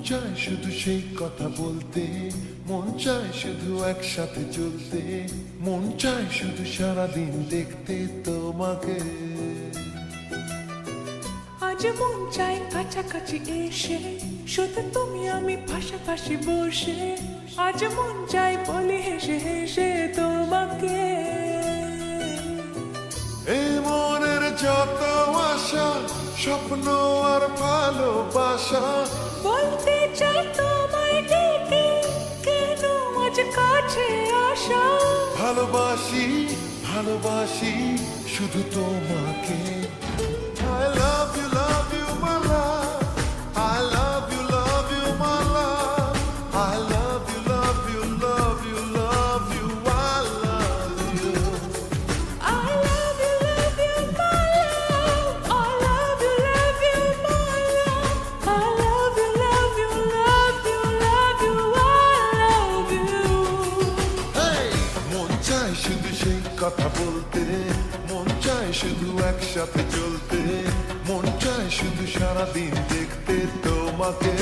চায় শুধু সেই কথা বলতে, মন চায় শুধু একসাথে চলতে, মন চায় শুধু সারাদিন দেখতে তোমাকে। আজ মন চায় কাছাকাছি এসে শুধু তুমি আমি পাশাপাশি বসে, আজ মন চায় বলে হেসে হেসে তোমাকে। এই মনের যত আশা, স্বপ্ন আর ভালোবাসা বলতে চাই তোমায় ডেকে, কেন আজ কাছে আসা। ভালোবাসি ভালোবাসি শুধু তোমাকে। I love you my love, I love you my love, I love you love you love you love you, I love you. I love you my love, I love you my love, I love you love you love you love you, I love you. Hey! মন চায় শুধু সেই কথা বলতে, মন চায় শুধু একসাথে চলতে, মন চায় শুধু সারাদিন দেখতে তোমাকে।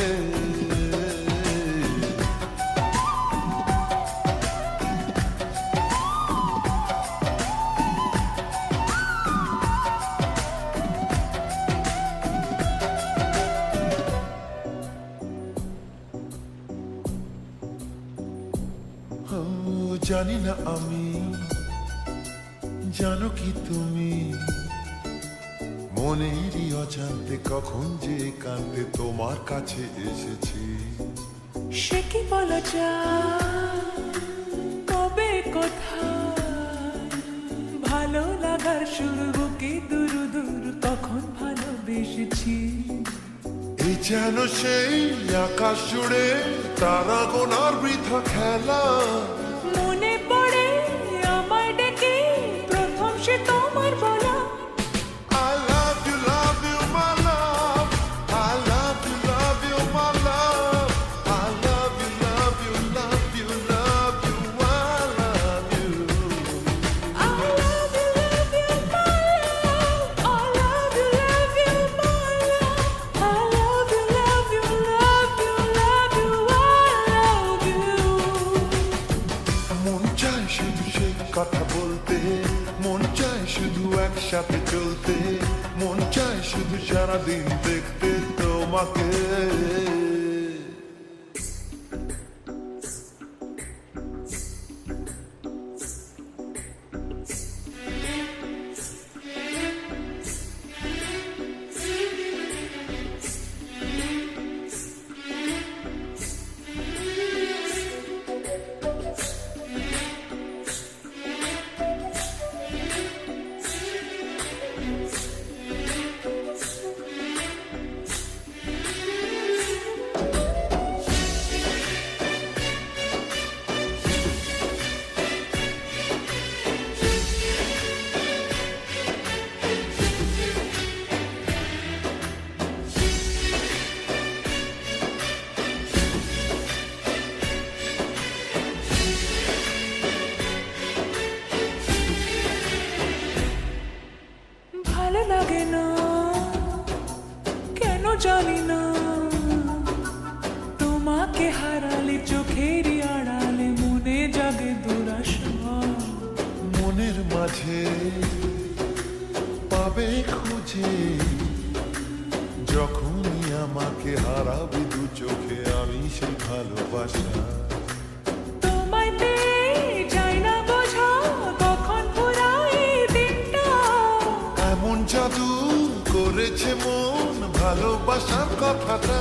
জানি না আমি, জানো কি তুমি, মনেরই অজান্তে কখন যে কাঁদতে তোমার কাছে এসেছি। সে কি বলা যায়, কবে কোথায়, ভালো লাগার শুরু বুকে দূর দূর তখন ভালোবেসেছি। এই যেন সেই আকাশ জুড়ে তারা গোনার বৃথা খেলা। মনে পড়ে আমায় ডেকে প্রথম সে তোমার বলা। I love you my love, I love you my love, I love you love you love you love you, I love you. I love you my love, I love you my love, I love you love you love you love you, I love you. মন চায় শুধু সেই কথা বলতে, মন চায় শুধু একসাথে চলতে, মন চায় শুধু সারাদিন দেখতে তোমাকে। ভালো লাগে না কেন জানি না, তোমাকে হারালে চোখেরই আড়ালে মনে জাগে দুরাশা। মনের মাঝে পাবে খুঁজে, যখনই আমাকে হারাবে দু চোখে আমি সেই ভালোবাসা। তোমায় পেয়ে যাই না বোঝা কখন ফুরায় দিনটা। এমন জাদু করেছে মন ভালোবাসার কথাটা।